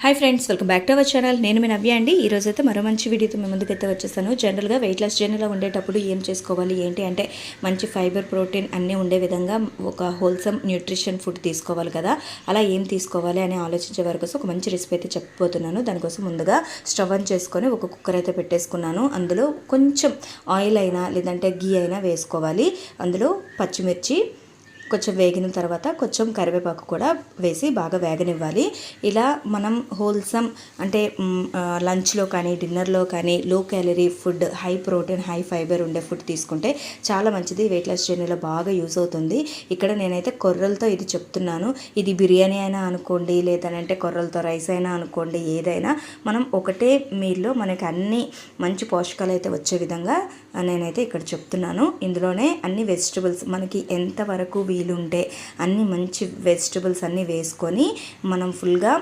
Hi friends, welcome back to our channel. నేను మీ నవ్య అండి. ఈ రోజు అయితే మరో మంచి వీడియోతో మీ ముందుకైతే వచ్చేసాను. జనరల్గా వెయిట్ లాస్ జర్నీలో ఉండేటప్పుడు ఏం చేసుకోవాలి ఏంటి అంటే మంచి ఫైబర్, ప్రోటీన్ అన్నీ ఉండే విధంగా ఒక హోల్సమ్ న్యూట్రిషన్ ఫుడ్ తీసుకోవాలి కదా. అలా ఏం తీసుకోవాలి అని ఆలోచించే వరకు ఒక మంచి రెసిపీ అయితే చెప్పబోతున్నాను. దానికోసం ముందుగా స్టవ్ ఆన్ చేసుకొని ఒక కుక్కర్ అయితే పెట్టేసుకున్నాను. అందులో కొంచెం ఆయిల్ అయినా లేదంటే గీ అయినా వేసుకోవాలి. అందులో పచ్చిమిర్చి కొంచెం వేగిన తర్వాత కొంచెం కరివేపాకు కూడా వేసి బాగా వేగనివ్వాలి. ఇలా మనం హోల్సమ్ అంటే లంచ్లో కానీ డిన్నర్లో కానీ low calorie food, high protein, high fibre ఉండే ఫుడ్ తీసుకుంటే చాలా మంచిది. వెయిట్ లాస్ జర్నీలో బాగా యూజ్ అవుతుంది. ఇక్కడ నేనైతే కొర్రలతో ఇది చెప్తున్నాను. ఇది బిర్యానీ అయినా అనుకోండి, లేదంటే కొర్రలతో రైస్ అయినా అనుకోండి, ఏదైనా మనం ఒకటే మీల్లో మనకి అన్ని మంచి పోషకాలు అయితే వచ్చే విధంగా నేనైతే ఇక్కడ చెప్తున్నాను. ఇందులోనే అన్ని వెజిటబుల్స్ మనకి ఎంతవరకు వీలుంటే అన్ని మంచి వెజిటబుల్స్ అన్నీ వేసుకొని మనం ఫుల్గా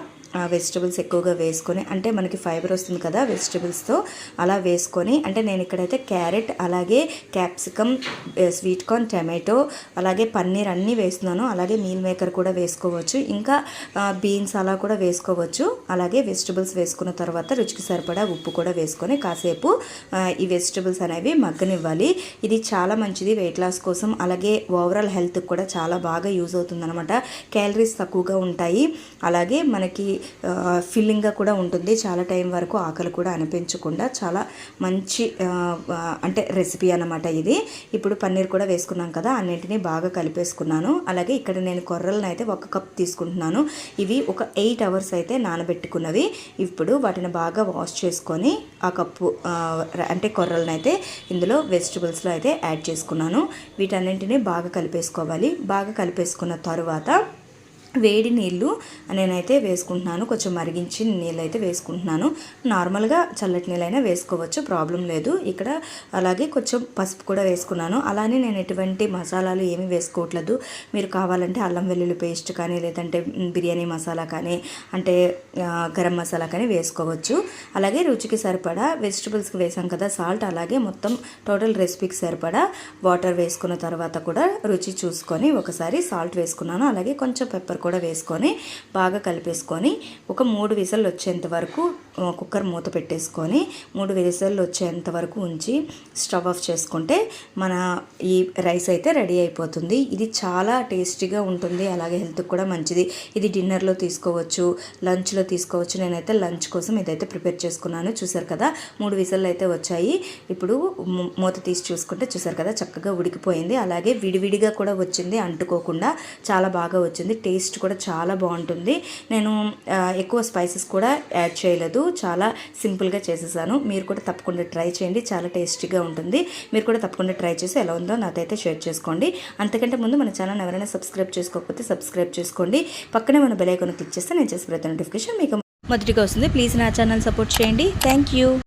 వెజిటబుల్స్ ఎక్కువగా వేసుకొని, అంటే మనకి ఫైబర్ వస్తుంది కదా వెజిటబుల్స్తో, అలా వేసుకొని, అంటే నేను ఇక్కడైతే క్యారెట్, అలాగే క్యాప్సికమ్, స్వీట్ కార్న్, టమాటో, అలాగే పన్నీర్ అన్నీ వేస్తున్నాను. అలాగే మీల్ మేకర్ కూడా వేసుకోవచ్చు, ఇంకా బీన్స్ అలా కూడా వేసుకోవచ్చు. అలాగే వెజిటబుల్స్ వేసుకున్న తర్వాత రుచికి సరిపడా ఉప్పు కూడా వేసుకొని కాసేపు ఈ వెజిటబుల్స్ అనేవి మగ్గనివ్వాలి. ఇది చాలా మంచిది వెయిట్ లాస్ కోసం. అలాగే ఓవరాల్ హెల్త్కి కూడా చాలా బాగా యూజ్ అవుతుంది అనమాట. క్యాలరీస్ తక్కువగా ఉంటాయి, అలాగే మనకి ఫిల్లింగ్గా కూడా ఉంటుంది. చాలా టైం వరకు ఆకలి కూడా అనిపించకుండా చాలా మంచి అంటే రెసిపీ అన్నమాట ఇది. ఇప్పుడు పన్నీర్ కూడా వేసుకున్నాం కదా, అన్నింటినీ బాగా కలిపేసుకున్నాను. అలాగే ఇక్కడ నేను కొర్రలను అయితే 1 కప్ తీసుకుంటున్నాను. ఇవి ఒక 8 అవర్స్ అయితే నానబెట్టుకున్నవి. ఇప్పుడు వాటిని బాగా వాష్ చేసుకొని ఆ కప్పు అంటే కొర్రలను అయితే ఇందులో వెజిటబుల్స్లో అయితే యాడ్ చేసుకున్నాను. వీటన్నింటినీ బాగా కలిపేసుకోవాలి. బాగా కలిపేసుకున్న తరువాత వేడి నీళ్ళు నేనైతే వేసుకుంటున్నాను. కొంచెం మరిగించి నీళ్ళు అయితే వేసుకుంటున్నాను. నార్మల్గా చల్లటి నీళ్ళైనా వేసుకోవచ్చు, ప్రాబ్లం లేదు ఇక్కడ. అలాగే కొంచెం పసుపు కూడా వేసుకున్నాను. అలానే నేను ఎటువంటి మసాలాలు ఏమీ వేసుకోవట్లేదు. మీరు కావాలంటే అల్లం వెల్లుల్లి పేస్ట్ కానీ, లేదంటే బిర్యానీ మసాలా కానీ, అంటే గరం మసాలా కానీ వేసుకోవచ్చు. అలాగే రుచికి సరిపడా వెజిటబుల్స్కి వేసాం కదా సాల్ట్, అలాగే మొత్తం టోటల్ రెసిపీకి సరిపడా వాటర్ వేసుకున్న తర్వాత కూడా రుచి చూసుకొని ఒకసారి సాల్ట్ వేసుకున్నాను. అలాగే కొంచెం పెప్పర్ కూడా వేసుకొని బాగా కలిపేసుకొని ఒక 3 విజిల్లు వచ్చేంత వరకు కుక్కర్ మూత పెట్టేసుకొని 3 విజిల్లు వచ్చేంత వరకు ఉంచి స్టవ్ ఆఫ్ చేసుకుంటే మన ఈ రైస్ అయితే రెడీ అయిపోతుంది. ఇది చాలా టేస్టీగా ఉంటుంది, అలాగే హెల్త్కి కూడా మంచిది. ఇది డిన్నర్లో తీసుకోవచ్చు, లంచ్లో తీసుకోవచ్చు. నేనైతే లంచ్ కోసం ఇదైతే ప్రిపేర్ చేసుకున్నాను. చూసారు కదా 3 విజిల్లు అయితే వచ్చాయి. ఇప్పుడు మూత తీసి చూసుకుంటే చూసారు కదా చక్కగా ఉడికిపోయింది. అలాగే విడివిడిగా కూడా వచ్చింది, అంటుకోకుండా చాలా బాగా వచ్చింది. టేస్ట్ కూడా చాలా బాగుంటుంది. నేను ఎక్కువ స్పైసెస్ కూడా యాడ్ చేయలేదు, చాలా సింపుల్గా చేసేసాను. మీరు కూడా తప్పకుండా ట్రై చేయండి, చాలా టేస్టీగా ఉంటుంది. మీరు కూడా తప్పకుండా ట్రై చేసి ఎలా ఉందో నాకైతే షేర్ చేసుకోండి. అంతకంటే ముందు మన ఛానల్ ఎవరైనా సబ్స్క్రైబ్ చేసుకోకపోతే సబ్స్క్రైబ్ చేసుకోండి. పక్కనే మన బెల్ ఐకాన్ క్లిక్ చేస్తే నేను చేసే ప్రతి నోటిఫికేషన్ మీకు మొదటిగా వస్తుంది. ప్లీజ్ నా ఛానల్ సపోర్ట్ చేయండి. Thank you.